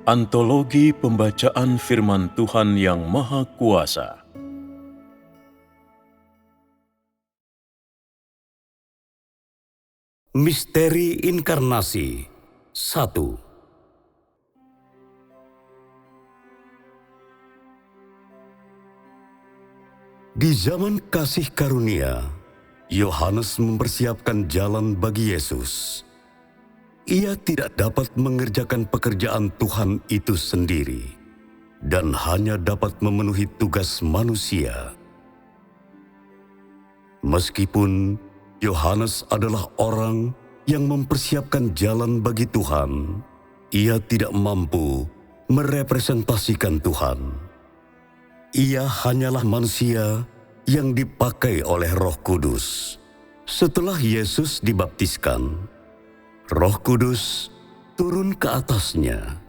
Antologi Pembacaan Firman Tuhan yang Maha Kuasa. Misteri Inkarnasi 1. Di zaman kasih karunia, Yohanes mempersiapkan jalan bagi Yesus. Ia tidak dapat mengerjakan pekerjaan Tuhan itu sendiri, dan hanya dapat memenuhi tugas manusia. Meskipun Yohanes adalah orang yang mempersiapkan jalan bagi Tuhan, ia tidak mampu merepresentasikan Tuhan. Ia hanyalah manusia yang dipakai oleh Roh Kudus. Setelah Yesus dibaptiskan, Roh Kudus turun ke atasnya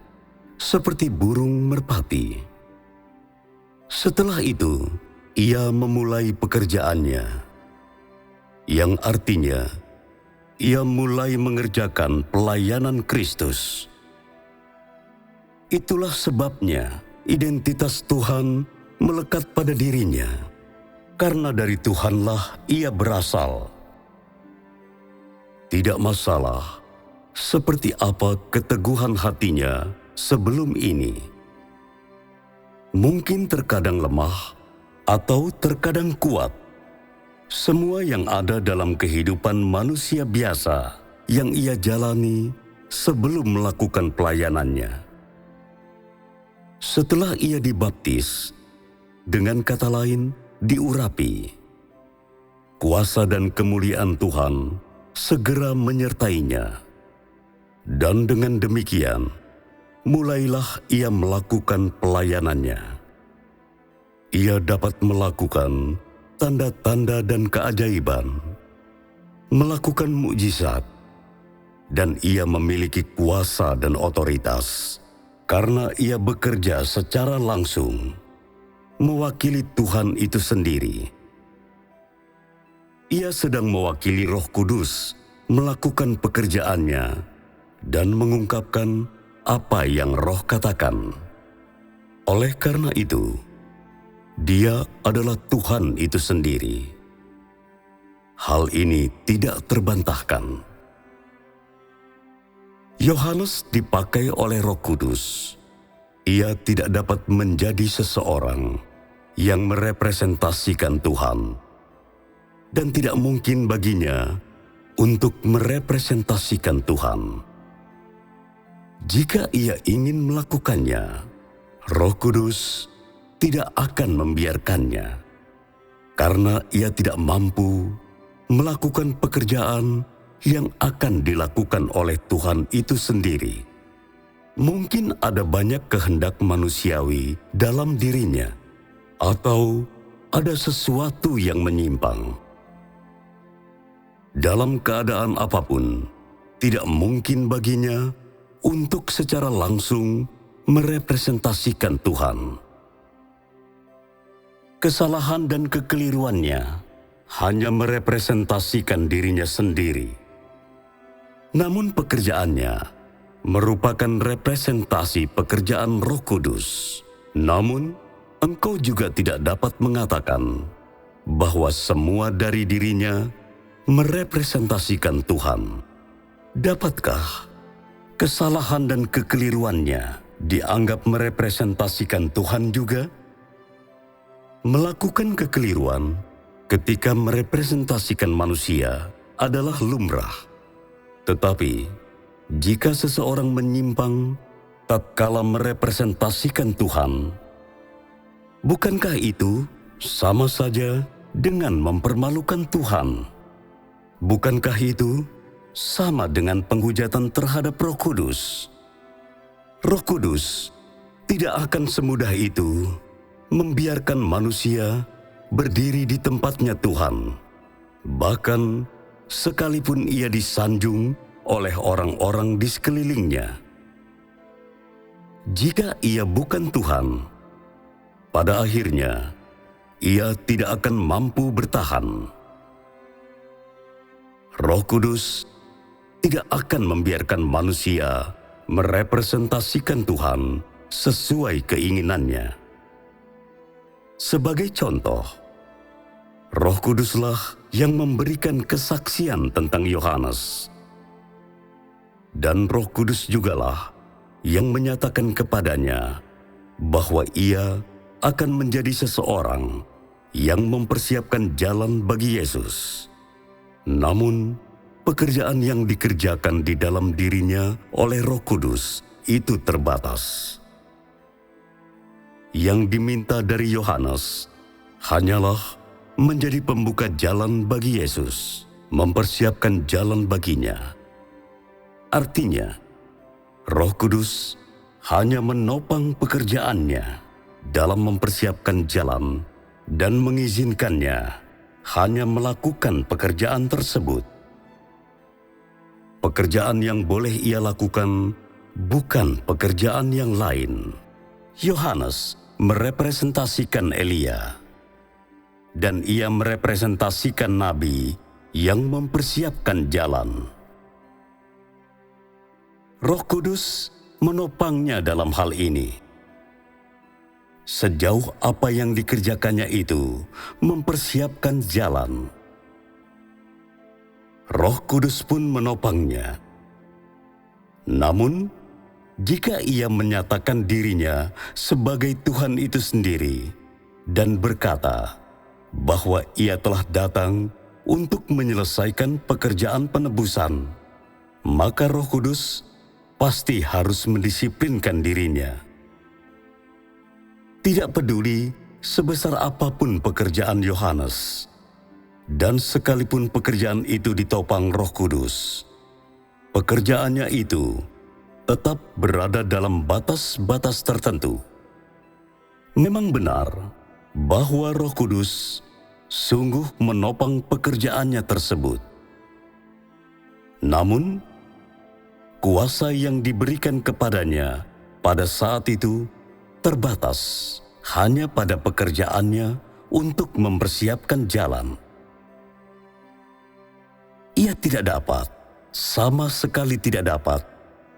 seperti burung merpati. Setelah itu, ia memulai pekerjaannya, yang artinya ia mulai mengerjakan pelayanan Kristus. Itulah sebabnya identitas Tuhan melekat pada dirinya, karena dari Tuhanlah ia berasal. Tidak masalah seperti apa keteguhan hatinya sebelum ini. Mungkin terkadang lemah atau terkadang kuat. Semua yang ada dalam kehidupan manusia biasa yang ia jalani sebelum melakukan pelayanannya. Setelah ia dibaptis, dengan kata lain, diurapi, kuasa dan kemuliaan Tuhan segera menyertainya. Dan dengan demikian, mulailah ia melakukan pelayanannya. Ia dapat melakukan tanda-tanda dan keajaiban, melakukan mukjizat, dan ia memiliki kuasa dan otoritas karena ia bekerja secara langsung, mewakili Tuhan itu sendiri. Ia sedang mewakili Roh Kudus melakukan pekerjaannya dan mengungkapkan apa yang Roh katakan. Oleh karena itu, Dia adalah Tuhan itu sendiri. Hal ini tidak terbantahkan. Yohanes dipakai oleh Roh Kudus. Ia tidak dapat menjadi seseorang yang merepresentasikan Tuhan, dan tidak mungkin baginya untuk merepresentasikan Tuhan. Jika ia ingin melakukannya, Roh Kudus tidak akan membiarkannya, karena ia tidak mampu melakukan pekerjaan yang akan dilakukan oleh Tuhan itu sendiri. Mungkin ada banyak kehendak manusiawi dalam dirinya, atau ada sesuatu yang menyimpang. Dalam keadaan apapun, tidak mungkin baginya untuk secara langsung merepresentasikan Tuhan. Kesalahan dan kekeliruannya hanya merepresentasikan dirinya sendiri. Namun pekerjaannya merupakan representasi pekerjaan Roh Kudus. Namun, engkau juga tidak dapat mengatakan bahwa semua dari dirinya merepresentasikan Tuhan. Dapatkah kesalahan dan kekeliruannya dianggap merepresentasikan Tuhan juga? Melakukan kekeliruan ketika merepresentasikan manusia adalah lumrah. Tetapi, jika seseorang menyimpang tatkala merepresentasikan Tuhan, bukankah itu sama saja dengan mempermalukan Tuhan? Bukankah itu sama dengan penghujatan terhadap Roh Kudus? Roh Kudus tidak akan semudah itu membiarkan manusia berdiri di tempatnya Tuhan, bahkan sekalipun ia disanjung oleh orang-orang di sekelilingnya. Jika ia bukan Tuhan, pada akhirnya ia tidak akan mampu bertahan. Roh Kudus tidak akan membiarkan manusia merepresentasikan Tuhan sesuai keinginannya. Sebagai contoh, Roh Kuduslah yang memberikan kesaksian tentang Yohanes. Dan Roh Kudus jugalah yang menyatakan kepadanya bahwa ia akan menjadi seseorang yang mempersiapkan jalan bagi Yesus. Namun, pekerjaan yang dikerjakan di dalam dirinya oleh Roh Kudus itu terbatas. Yang diminta dari Yohanes hanyalah menjadi pembuka jalan bagi Yesus, mempersiapkan jalan baginya. Artinya, Roh Kudus hanya menopang pekerjaannya dalam mempersiapkan jalan dan mengizinkannya hanya melakukan pekerjaan tersebut. Pekerjaan yang boleh ia lakukan bukan pekerjaan yang lain. Yohanes merepresentasikan Elia, dan ia merepresentasikan nabi yang mempersiapkan jalan. Roh Kudus menopangnya dalam hal ini. Sejauh apa yang dikerjakannya itu mempersiapkan jalan. Roh Kudus pun menopangnya. Namun, jika ia menyatakan dirinya sebagai Tuhan itu sendiri dan berkata bahwa ia telah datang untuk menyelesaikan pekerjaan penebusan, maka Roh Kudus pasti harus mendisiplinkan dirinya. Tidak peduli sebesar apapun pekerjaan Yohanes, dan sekalipun pekerjaan itu ditopang Roh Kudus, pekerjaannya itu tetap berada dalam batas-batas tertentu. Memang benar bahwa Roh Kudus sungguh menopang pekerjaannya tersebut. Namun, kuasa yang diberikan kepadanya pada saat itu terbatas hanya pada pekerjaannya untuk mempersiapkan jalan. Ia tidak dapat, sama sekali tidak dapat,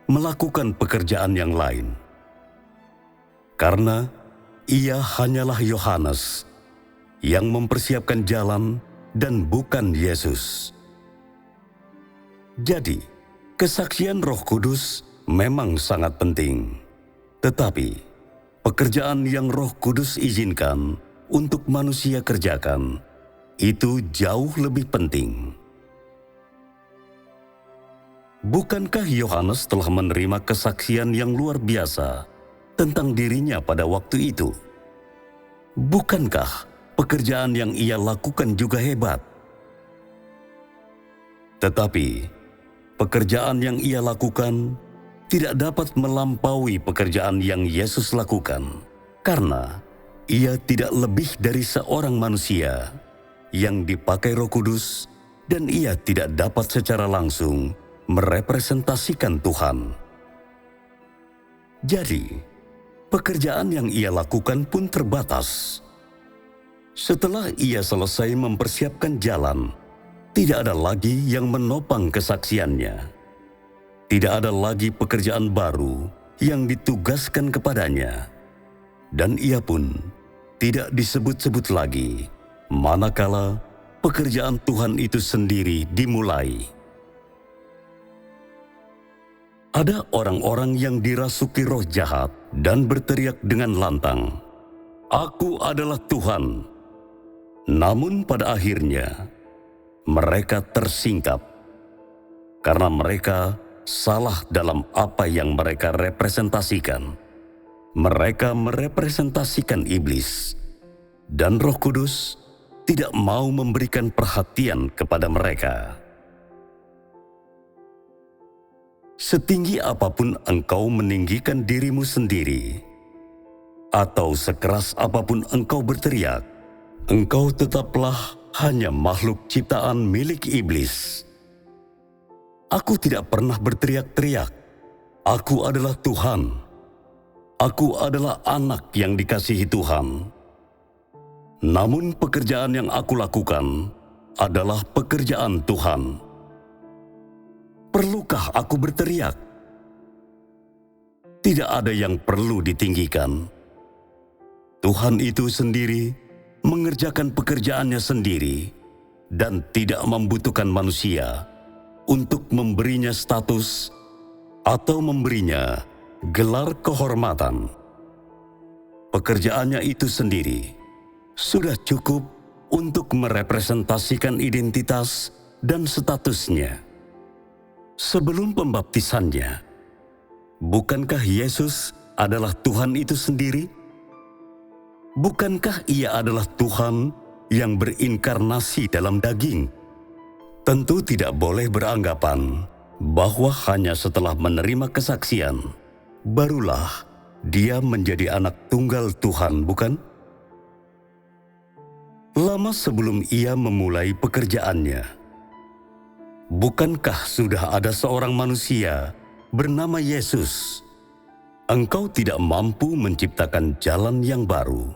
melakukan pekerjaan yang lain. Karena ia hanyalah Yohanes yang mempersiapkan jalan dan bukan Yesus. Jadi, kesaksian Roh Kudus memang sangat penting. Tetapi, pekerjaan yang Roh Kudus izinkan untuk manusia kerjakan, itu jauh lebih penting. Bukankah Yohanes telah menerima kesaksian yang luar biasa tentang dirinya pada waktu itu? Bukankah pekerjaan yang ia lakukan juga hebat? Tetapi, pekerjaan yang ia lakukan tidak dapat melampaui pekerjaan yang Yesus lakukan, karena ia tidak lebih dari seorang manusia yang dipakai Roh Kudus, dan ia tidak dapat secara langsung merepresentasikan Tuhan. Jadi, pekerjaan yang ia lakukan pun terbatas. Setelah ia selesai mempersiapkan jalan, tidak ada lagi yang menopang kesaksiannya. Tidak ada lagi pekerjaan baru yang ditugaskan kepadanya. Dan ia pun tidak disebut-sebut lagi, manakala pekerjaan Tuhan itu sendiri dimulai. Ada orang-orang yang dirasuki roh jahat dan berteriak dengan lantang, "Aku adalah Tuhan." Namun pada akhirnya, mereka tersingkap karena mereka salah dalam apa yang mereka representasikan. Mereka merepresentasikan iblis, dan Roh Kudus tidak mau memberikan perhatian kepada mereka. Setinggi apapun engkau meninggikan dirimu sendiri, atau sekeras apapun engkau berteriak, engkau tetaplah hanya makhluk ciptaan milik iblis. Aku tidak pernah berteriak-teriak, "Aku adalah Tuhan. Aku adalah anak yang dikasihi Tuhan." Namun pekerjaan yang aku lakukan adalah pekerjaan Tuhan. Perlukah aku berteriak? tidak ada yang perlu ditinggikan. Tuhan itu sendiri mengerjakan pekerjaannya sendiri dan tidak membutuhkan manusia untuk memberinya status atau memberinya gelar kehormatan. Pekerjaannya itu sendiri sudah cukup untuk merepresentasikan identitas dan statusnya. Sebelum pembaptisannya, bukankah Yesus adalah Tuhan itu sendiri? Bukankah Ia adalah Tuhan yang berinkarnasi dalam daging? Tentu tidak boleh beranggapan bahwa hanya setelah menerima kesaksian, barulah Dia menjadi anak tunggal Tuhan, bukan? Lama sebelum Ia memulai pekerjaannya, bukankah sudah ada seorang manusia bernama Yesus? Engkau tidak mampu menciptakan jalan yang baru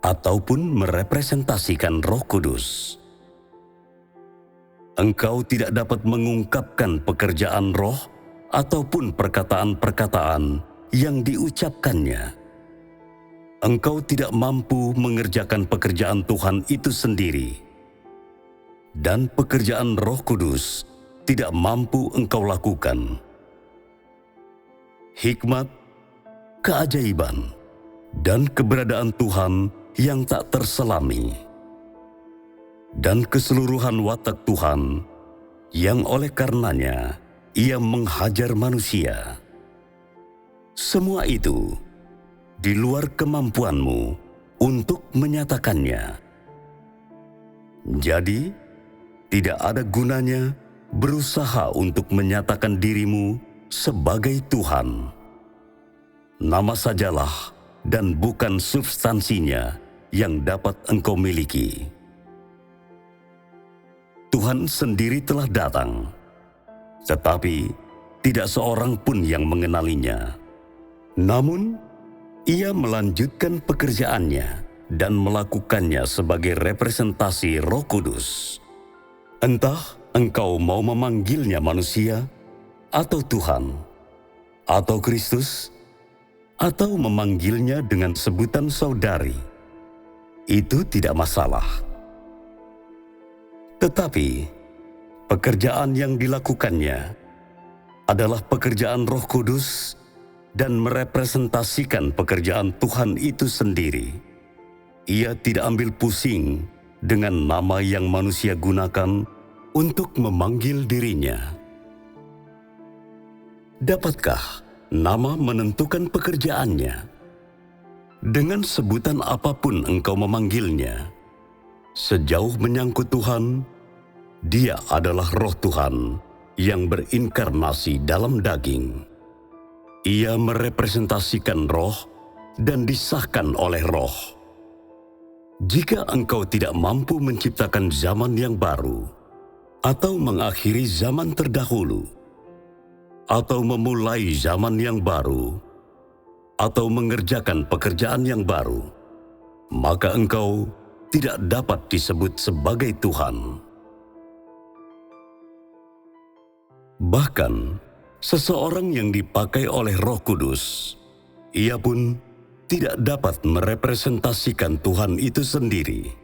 ataupun merepresentasikan Roh Kudus. Engkau tidak dapat mengungkapkan pekerjaan roh ataupun perkataan-perkataan yang diucapkannya. Engkau tidak mampu mengerjakan pekerjaan Tuhan itu sendiri. Dan pekerjaan Roh Kudus tidak mampu engkau lakukan. Hikmat, keajaiban, dan keberadaan Tuhan yang tak terselami, dan keseluruhan watak Tuhan yang oleh karenanya Ia menghajar manusia. Semua itu di luar kemampuanmu untuk menyatakannya. Jadi, tidak ada gunanya berusaha untuk menyatakan dirimu sebagai Tuhan. Nama sajalah dan bukan substansinya yang dapat engkau miliki. Tuhan sendiri telah datang, tetapi tidak seorang pun yang mengenalinya. Namun, Ia melanjutkan pekerjaannya dan melakukannya sebagai representasi Roh Kudus. Entah engkau mau memanggilnya manusia, atau Tuhan, atau Kristus, atau memanggilnya dengan sebutan saudari, itu tidak masalah. Tetapi, pekerjaan yang dilakukannya adalah pekerjaan Roh Kudus dan merepresentasikan pekerjaan Tuhan itu sendiri. Ia tidak ambil pusing dengan nama yang manusia gunakan untuk memanggil dirinya. Dapatkah nama menentukan pekerjaannya? Dengan sebutan apapun engkau memanggilnya, sejauh menyangkut Tuhan, Dia adalah Roh Tuhan yang berinkarnasi dalam daging. Ia merepresentasikan Roh dan disahkan oleh Roh. Jika engkau tidak mampu menciptakan zaman yang baru, atau mengakhiri zaman terdahulu, atau memulai zaman yang baru, atau mengerjakan pekerjaan yang baru, maka engkau tidak dapat disebut sebagai Tuhan. Bahkan, seseorang yang dipakai oleh Roh Kudus, ia pun tidak dapat merepresentasikan Tuhan itu sendiri.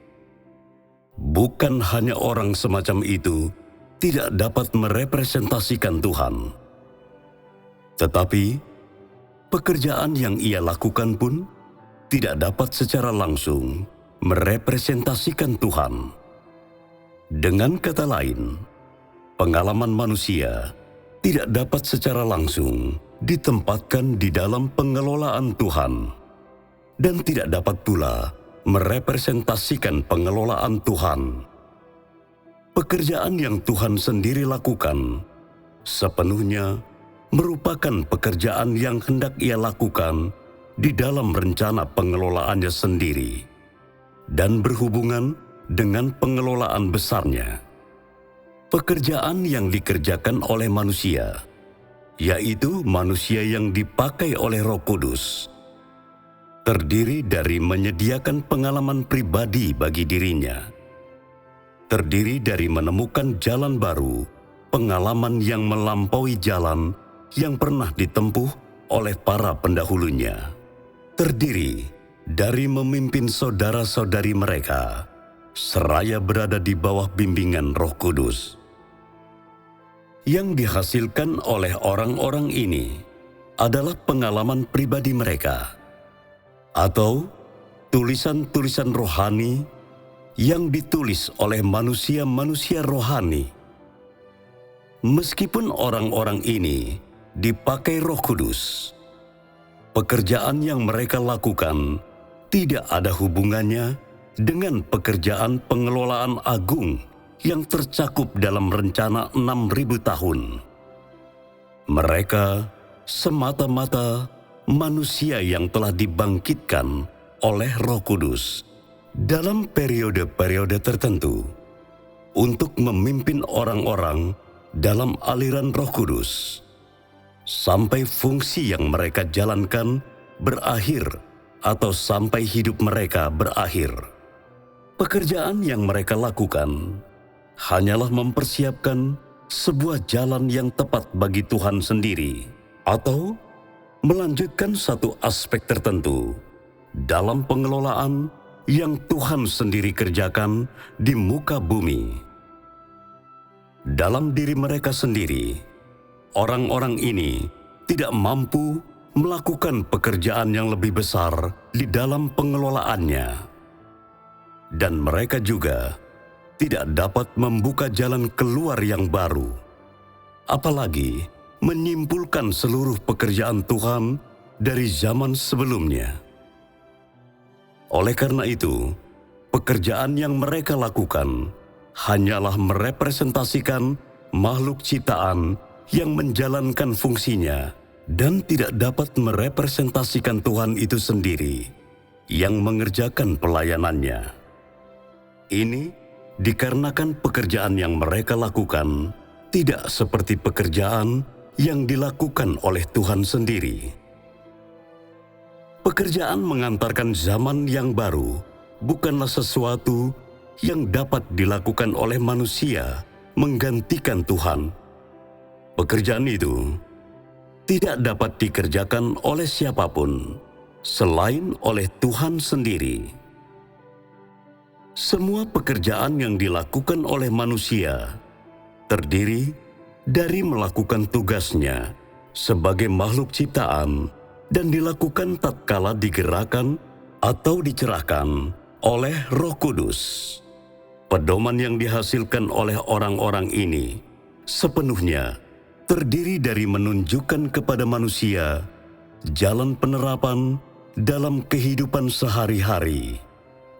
Bukan hanya orang semacam itu tidak dapat merepresentasikan Tuhan, tetapi pekerjaan yang ia lakukan pun tidak dapat secara langsung merepresentasikan Tuhan. Dengan kata lain, pengalaman manusia tidak dapat secara langsung ditempatkan di dalam pengelolaan Tuhan, dan tidak dapat pula merepresentasikan pengelolaan Tuhan. Pekerjaan yang Tuhan sendiri lakukan sepenuhnya merupakan pekerjaan yang hendak Ia lakukan di dalam rencana pengelolaannya sendiri dan berhubungan dengan pengelolaan besarnya. Pekerjaan yang dikerjakan oleh manusia, yaitu manusia yang dipakai oleh Roh Kudus, terdiri dari menyediakan pengalaman pribadi bagi dirinya, terdiri dari menemukan jalan baru, pengalaman yang melampaui jalan yang pernah ditempuh oleh para pendahulunya, terdiri dari memimpin saudara-saudari mereka, seraya berada di bawah bimbingan Roh Kudus. Yang dihasilkan oleh orang-orang ini adalah pengalaman pribadi mereka, atau tulisan-tulisan rohani yang ditulis oleh manusia-manusia rohani. Meskipun orang-orang ini dipakai Roh Kudus, pekerjaan yang mereka lakukan tidak ada hubungannya dengan pekerjaan pengelolaan agung yang tercakup dalam rencana 6.000 tahun. Mereka semata-mata manusia yang telah dibangkitkan oleh Roh Kudus dalam periode-periode tertentu untuk memimpin orang-orang dalam aliran Roh Kudus sampai fungsi yang mereka jalankan berakhir atau sampai hidup mereka berakhir. Pekerjaan yang mereka lakukan hanyalah mempersiapkan sebuah jalan yang tepat bagi Tuhan sendiri, atau melanjutkan satu aspek tertentu dalam pengelolaan yang Tuhan sendiri kerjakan di muka bumi. Dalam diri mereka sendiri, orang-orang ini tidak mampu melakukan pekerjaan yang lebih besar di dalam pengelolaannya. Dan mereka juga tidak dapat membuka jalan keluar yang baru, apalagi menyimpulkan seluruh pekerjaan Tuhan dari zaman sebelumnya. Oleh karena itu, pekerjaan yang mereka lakukan hanyalah merepresentasikan makhluk ciptaan yang menjalankan fungsinya dan tidak dapat merepresentasikan Tuhan itu sendiri yang mengerjakan pelayanannya. Ini dikarenakan pekerjaan yang mereka lakukan tidak seperti pekerjaan yang dilakukan oleh Tuhan sendiri. Pekerjaan mengantarkan zaman yang baru bukanlah sesuatu yang dapat dilakukan oleh manusia menggantikan Tuhan. Pekerjaan itu tidak dapat dikerjakan oleh siapapun selain oleh Tuhan sendiri. Semua pekerjaan yang dilakukan oleh manusia terdiri dari melakukan tugasnya sebagai makhluk ciptaan dan dilakukan tatkala digerakkan atau dicerahkan oleh Roh Kudus. Pedoman yang dihasilkan oleh orang-orang ini sepenuhnya terdiri dari menunjukkan kepada manusia jalan penerapan dalam kehidupan sehari-hari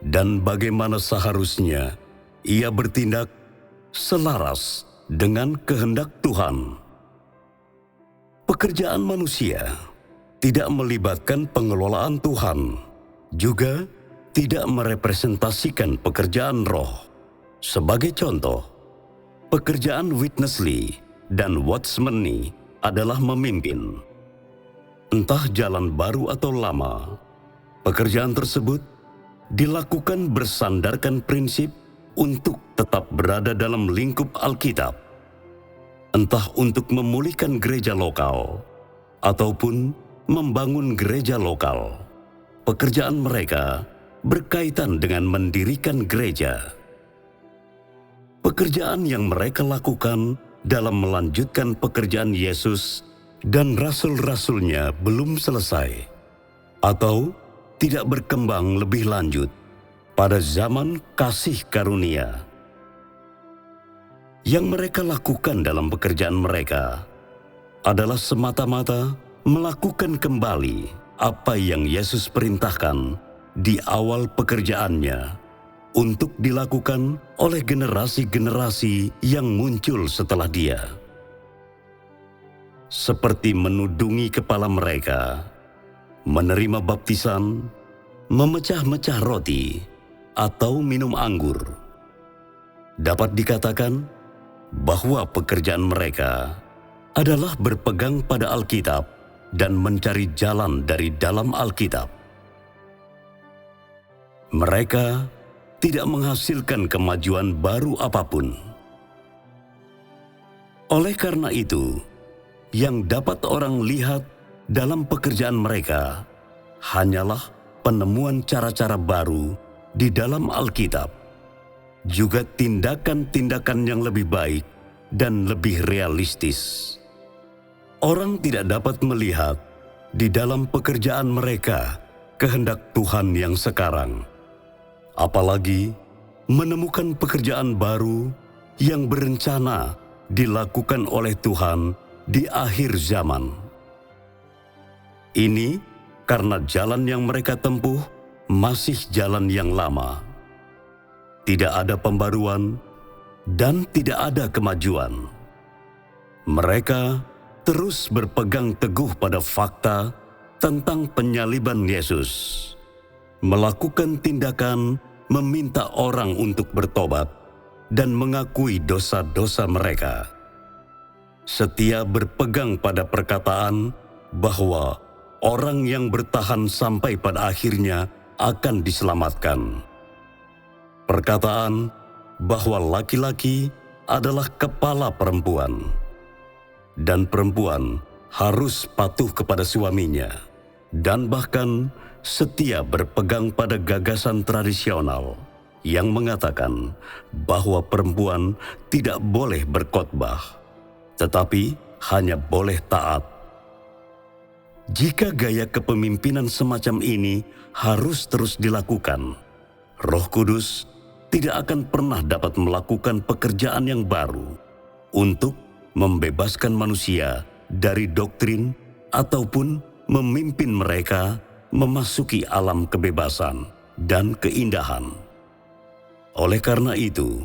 dan bagaimana seharusnya ia bertindak selaras dengan kehendak Tuhan. Pekerjaan manusia tidak melibatkan pengelolaan Tuhan, juga tidak merepresentasikan pekerjaan roh. Sebagai contoh, pekerjaan Witnessly dan Watchmeni adalah memimpin. Entah jalan baru atau lama, pekerjaan tersebut dilakukan bersandarkan prinsip untuk tetap berada dalam lingkup Alkitab, entah untuk memulihkan gereja lokal ataupun membangun gereja lokal. Pekerjaan mereka berkaitan dengan mendirikan gereja. Pekerjaan yang mereka lakukan dalam melanjutkan pekerjaan Yesus dan rasul-rasulnya belum selesai atau tidak berkembang lebih lanjut pada zaman kasih karunia. Yang mereka lakukan dalam pekerjaan mereka adalah semata-mata melakukan kembali apa yang Yesus perintahkan di awal pekerjaannya untuk dilakukan oleh generasi-generasi yang muncul setelah dia. Seperti menudungi kepala mereka, menerima baptisan, memecah-mecah roti, atau minum anggur. Dapat dikatakan bahwa pekerjaan mereka adalah berpegang pada Alkitab dan mencari jalan dari dalam Alkitab. Mereka tidak menghasilkan kemajuan baru apapun. Oleh karena itu, yang dapat orang lihat dalam pekerjaan mereka hanyalah penemuan cara-cara baru di dalam Alkitab, juga tindakan-tindakan yang lebih baik dan lebih realistis. Orang tidak dapat melihat di dalam pekerjaan mereka kehendak Tuhan yang sekarang, apalagi menemukan pekerjaan baru yang berencana dilakukan oleh Tuhan di akhir zaman. Ini karena jalan yang mereka tempuh masih jalan yang lama. Tidak ada pembaruan dan tidak ada kemajuan. Mereka terus berpegang teguh pada fakta tentang penyaliban Yesus, melakukan tindakan meminta orang untuk bertobat dan mengakui dosa-dosa mereka. Setia berpegang pada perkataan bahwa orang yang bertahan sampai pada akhirnya akan diselamatkan. Perkataan bahwa laki-laki adalah kepala perempuan, dan perempuan harus patuh kepada suaminya, dan bahkan setia berpegang pada gagasan tradisional yang mengatakan bahwa perempuan tidak boleh berkhotbah, tetapi hanya boleh taat. Jika gaya kepemimpinan semacam ini harus terus dilakukan, Roh Kudus tidak akan pernah dapat melakukan pekerjaan yang baru untuk membebaskan manusia dari doktrin ataupun memimpin mereka memasuki alam kebebasan dan keindahan. Oleh karena itu,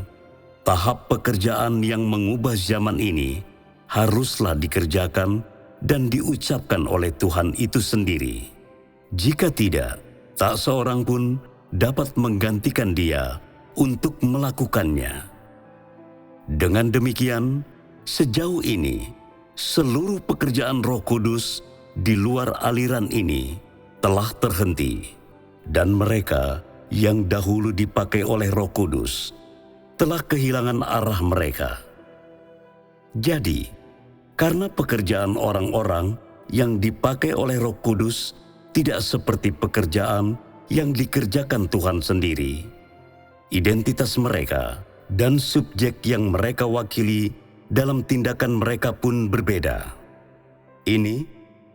tahap pekerjaan yang mengubah zaman ini haruslah dikerjakan dan diucapkan oleh Tuhan itu sendiri. Jika tidak, tak seorang pun dapat menggantikan Dia untuk melakukannya. Dengan demikian, sejauh ini, seluruh pekerjaan Roh Kudus di luar aliran ini telah terhenti, dan mereka yang dahulu dipakai oleh Roh Kudus telah kehilangan arah mereka. Jadi, karena pekerjaan orang-orang yang dipakai oleh Roh Kudus tidak seperti pekerjaan yang dikerjakan Tuhan sendiri, identitas mereka dan subjek yang mereka wakili dalam tindakan mereka pun berbeda. Ini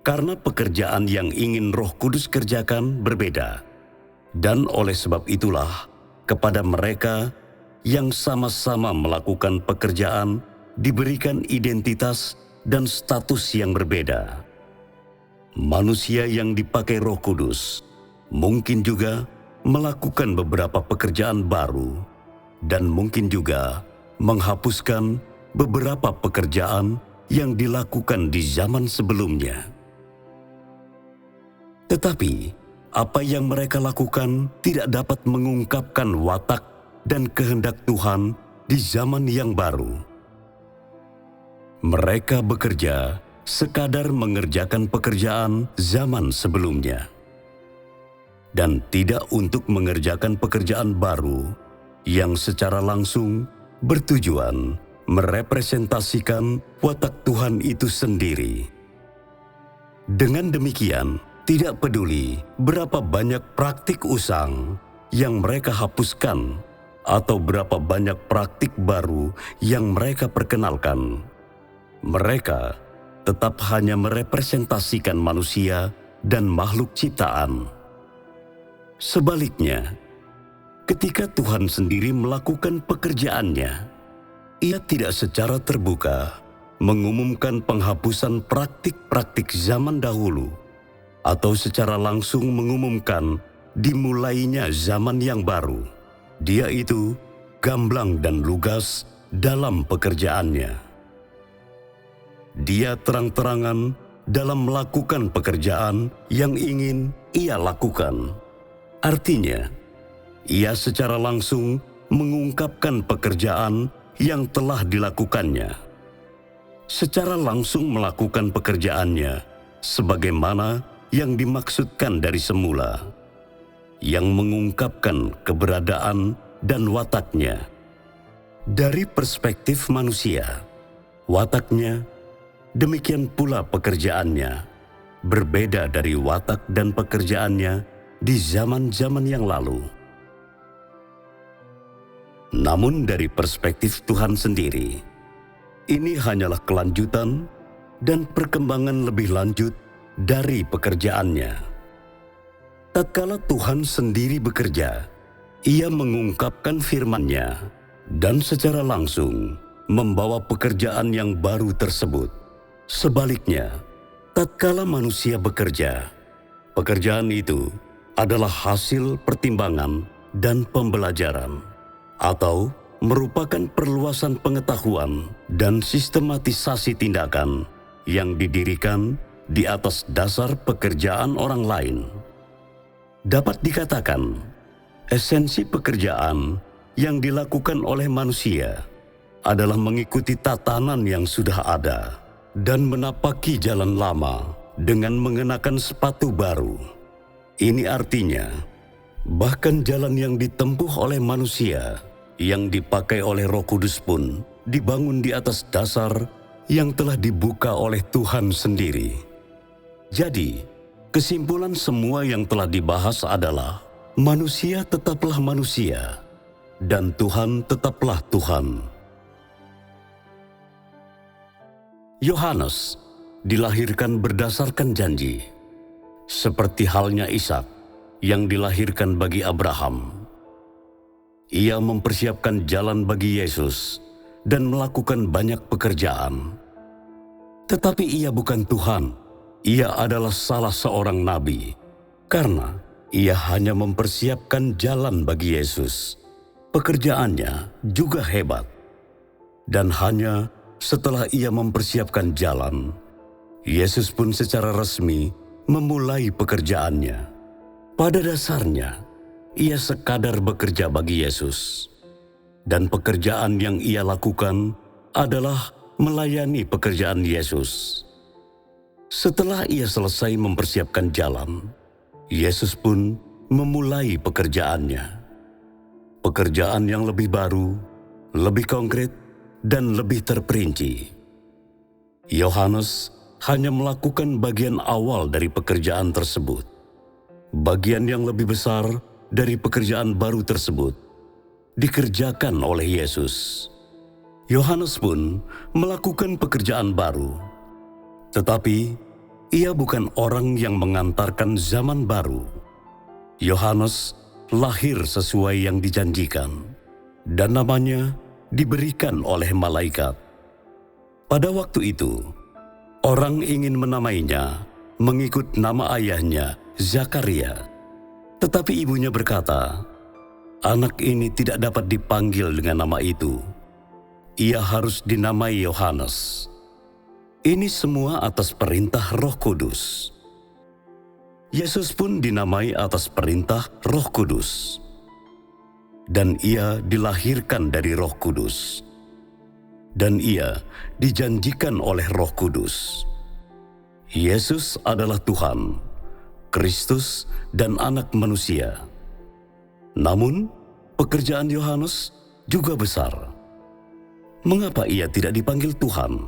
karena pekerjaan yang ingin Roh Kudus kerjakan berbeda, dan oleh sebab itulah kepada mereka yang sama-sama melakukan pekerjaan diberikan identitas dan status yang berbeda. Manusia yang dipakai Roh Kudus mungkin juga melakukan beberapa pekerjaan baru, dan mungkin juga menghapuskan beberapa pekerjaan yang dilakukan di zaman sebelumnya. Tetapi, apa yang mereka lakukan tidak dapat mengungkapkan watak dan kehendak Tuhan di zaman yang baru. Mereka bekerja sekadar mengerjakan pekerjaan zaman sebelumnya, dan tidak untuk mengerjakan pekerjaan baru yang secara langsung bertujuan merepresentasikan watak Tuhan itu sendiri. Dengan demikian, tidak peduli berapa banyak praktik usang yang mereka hapuskan atau berapa banyak praktik baru yang mereka perkenalkan, mereka tetap hanya merepresentasikan manusia dan makhluk ciptaan. Sebaliknya, ketika Tuhan sendiri melakukan pekerjaannya, Ia tidak secara terbuka mengumumkan penghapusan praktik-praktik zaman dahulu, atau secara langsung mengumumkan dimulainya zaman yang baru. Dia itu gamblang dan lugas dalam pekerjaannya. Dia terang-terangan dalam melakukan pekerjaan yang ingin Ia lakukan. Artinya, Ia secara langsung mengungkapkan pekerjaan yang telah dilakukannya. Secara langsung melakukan pekerjaannya sebagaimana yang dimaksudkan dari semula, yang mengungkapkan keberadaan dan wataknya. Dari perspektif manusia, wataknya, demikian pula pekerjaannya, berbeda dari watak dan pekerjaannya di zaman-zaman yang lalu. Namun dari perspektif Tuhan sendiri, ini hanyalah kelanjutan dan perkembangan lebih lanjut dari pekerjaannya. Tatkala Tuhan sendiri bekerja, Ia mengungkapkan firman-Nya dan secara langsung membawa pekerjaan yang baru tersebut. Sebaliknya, tatkala manusia bekerja, pekerjaan itu adalah hasil pertimbangan dan pembelajaran, atau merupakan perluasan pengetahuan dan sistematisasi tindakan yang didirikan di atas dasar pekerjaan orang lain. Dapat dikatakan, esensi pekerjaan yang dilakukan oleh manusia adalah mengikuti tatanan yang sudah ada dan menapaki jalan lama dengan mengenakan sepatu baru. Ini artinya, bahkan jalan yang ditempuh oleh manusia yang dipakai oleh Roh Kudus pun dibangun di atas dasar yang telah dibuka oleh Tuhan sendiri. Jadi, kesimpulan semua yang telah dibahas adalah manusia tetaplah manusia dan Tuhan tetaplah Tuhan. Yohanes dilahirkan berdasarkan janji, seperti halnya Ishak yang dilahirkan bagi Abraham. Ia mempersiapkan jalan bagi Yesus dan melakukan banyak pekerjaan. Tetapi ia bukan Tuhan, ia adalah salah seorang nabi, karena ia hanya mempersiapkan jalan bagi Yesus. Pekerjaannya juga hebat, dan hanya setelah ia mempersiapkan jalan, Yesus pun secara resmi memulai pekerjaannya. Pada dasarnya, ia sekadar bekerja bagi Yesus, dan pekerjaan yang ia lakukan adalah melayani pekerjaan Yesus. Setelah ia selesai mempersiapkan jalan, Yesus pun memulai pekerjaannya. Pekerjaan yang lebih baru, lebih konkret, dan lebih terperinci. Yohanes hanya melakukan bagian awal dari pekerjaan tersebut. Bagian yang lebih besar dari pekerjaan baru tersebut dikerjakan oleh Yesus. Yohanes pun melakukan pekerjaan baru, tetapi ia bukan orang yang mengantarkan zaman baru. Yohanes lahir sesuai yang dijanjikan, dan namanya diberikan oleh malaikat. Pada waktu itu, orang ingin menamainya mengikut nama ayahnya, Zakaria. Tetapi ibunya berkata, anak ini tidak dapat dipanggil dengan nama itu. Ia harus dinamai Yohanes. Ini semua atas perintah Roh Kudus. Yesus pun dinamai atas perintah Roh Kudus. Dan ia dilahirkan dari Roh Kudus. Dan ia dijanjikan oleh Roh Kudus. Yesus adalah Tuhan, Kristus, dan anak manusia. Namun, pekerjaan Yohanes juga besar. Mengapa ia tidak dipanggil Tuhan?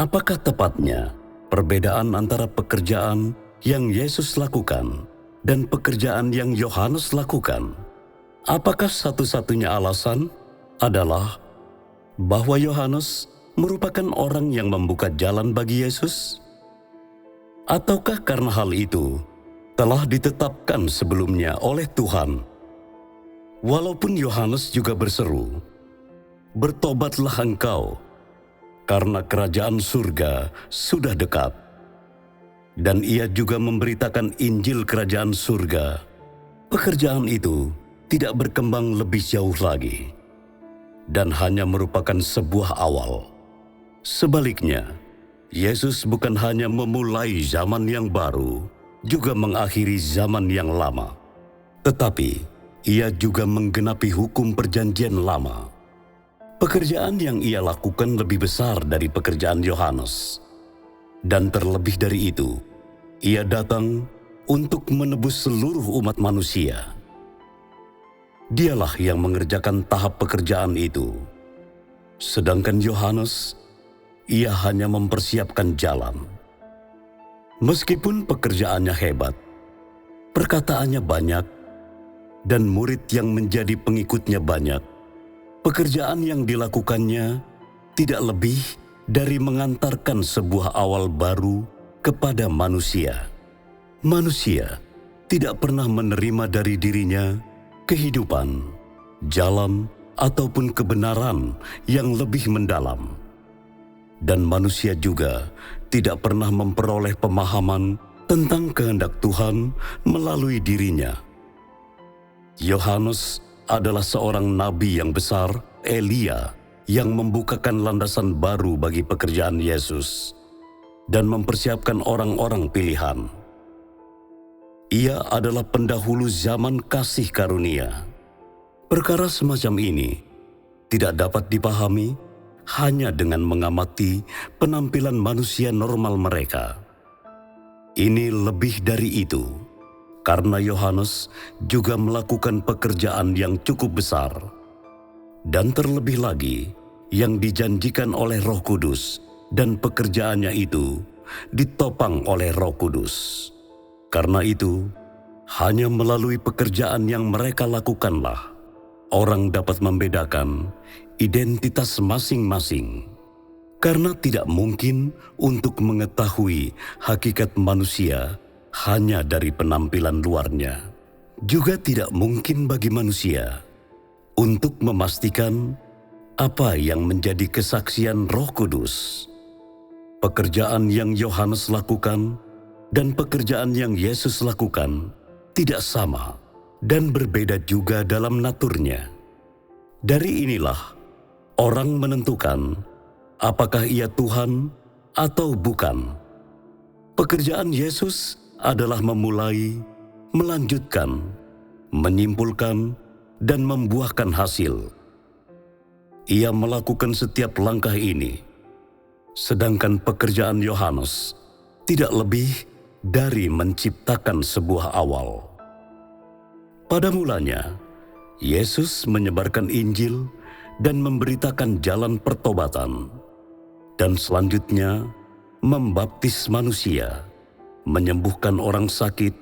Apakah tepatnya perbedaan antara pekerjaan yang Yesus lakukan dan pekerjaan yang Yohanes lakukan? Apakah satu-satunya alasan adalah bahwa Yohanes merupakan orang yang membuka jalan bagi Yesus? Ataukah karena hal itu telah ditetapkan sebelumnya oleh Tuhan? Walaupun Yohanes juga berseru, "Bertobatlah engkau, karena kerajaan surga sudah dekat." Dan ia juga memberitakan Injil kerajaan surga. Pekerjaan itu tidak berkembang lebih jauh lagi, dan hanya merupakan sebuah awal. Sebaliknya, Yesus bukan hanya memulai zaman yang baru, juga mengakhiri zaman yang lama, tetapi ia juga menggenapi hukum perjanjian lama. Pekerjaan yang ia lakukan lebih besar dari pekerjaan Yohanes, dan terlebih dari itu, ia datang untuk menebus seluruh umat manusia. Dialah yang mengerjakan tahap pekerjaan itu. Sedangkan Yohanes, ia hanya mempersiapkan jalan. Meskipun pekerjaannya hebat, perkataannya banyak, dan murid yang menjadi pengikutnya banyak, pekerjaan yang dilakukannya tidak lebih dari mengantarkan sebuah awal baru kepada manusia. Manusia tidak pernah menerima dari dirinya kehidupan, jalan, ataupun kebenaran yang lebih mendalam. Dan manusia juga tidak pernah memperoleh pemahaman tentang kehendak Tuhan melalui dirinya. Yohanes adalah seorang nabi yang besar, Elia, yang membukakan landasan baru bagi pekerjaan Yesus dan mempersiapkan orang-orang pilihan. Ia adalah pendahulu zaman kasih karunia. Perkara semacam ini tidak dapat dipahami hanya dengan mengamati penampilan manusia normal mereka. Ini lebih dari itu, karena Yohanes juga melakukan pekerjaan yang cukup besar, dan terlebih lagi yang dijanjikan oleh Roh Kudus, dan pekerjaannya itu ditopang oleh Roh Kudus. Karena itu, hanya melalui pekerjaan yang mereka lakukanlah orang dapat membedakan identitas masing-masing. Karena tidak mungkin untuk mengetahui hakikat manusia hanya dari penampilan luarnya. Juga tidak mungkin bagi manusia untuk memastikan apa yang menjadi kesaksian Roh Kudus. Pekerjaan yang Yohanes lakukan dan pekerjaan yang Yesus lakukan tidak sama dan berbeda juga dalam naturnya. Dari inilah orang menentukan apakah ia Tuhan atau bukan. Pekerjaan Yesus adalah memulai, melanjutkan, menyimpulkan, dan membuahkan hasil. Ia melakukan setiap langkah ini, sedangkan pekerjaan Yohanes tidak lebih dari menciptakan sebuah awal. Pada mulanya, Yesus menyebarkan Injil dan memberitakan jalan pertobatan, dan selanjutnya membaptis manusia, menyembuhkan orang sakit,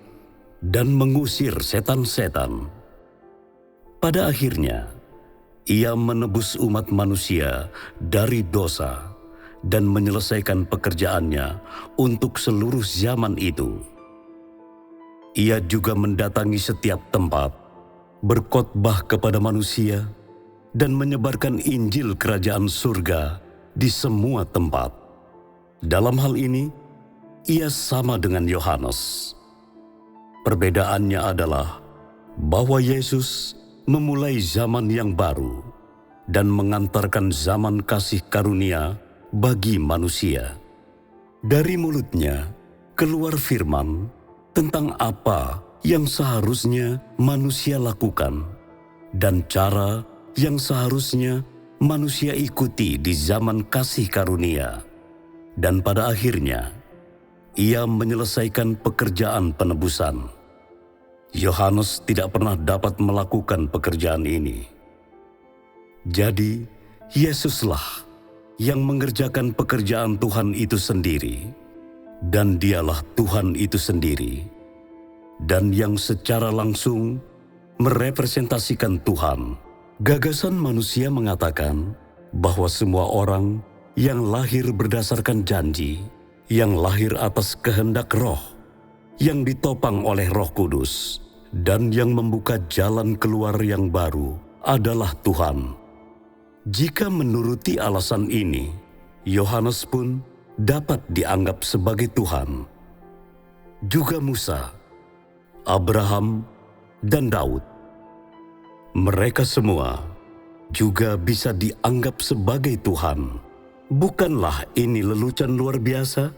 dan mengusir setan-setan. Pada akhirnya, ia menebus umat manusia dari dosa dan menyelesaikan pekerjaannya untuk seluruh zaman itu. Ia juga mendatangi setiap tempat, berkhotbah kepada manusia, dan menyebarkan Injil Kerajaan Surga di semua tempat. Dalam hal ini, ia sama dengan Yohanes. Perbedaannya adalah bahwa Yesus memulai zaman yang baru dan mengantarkan zaman kasih karunia bagi manusia. Dari mulutnya keluar firman tentang apa yang seharusnya manusia lakukan dan cara yang seharusnya manusia ikuti di zaman kasih karunia. Dan pada akhirnya, ia menyelesaikan pekerjaan penebusan. Yohanes tidak pernah dapat melakukan pekerjaan ini. Jadi, Yesuslah yang mengerjakan pekerjaan Tuhan itu sendiri, dan dialah Tuhan itu sendiri, dan yang secara langsung merepresentasikan Tuhan. Gagasan manusia mengatakan bahwa semua orang yang lahir berdasarkan janji, yang lahir atas kehendak Roh, yang ditopang oleh Roh Kudus, dan yang membuka jalan keluar yang baru adalah Tuhan. Jika menuruti alasan ini, Yohanes pun dapat dianggap sebagai Tuhan. Juga Musa, Abraham, dan Daud. Mereka semua juga bisa dianggap sebagai Tuhan. Bukanlah ini lelucon luar biasa?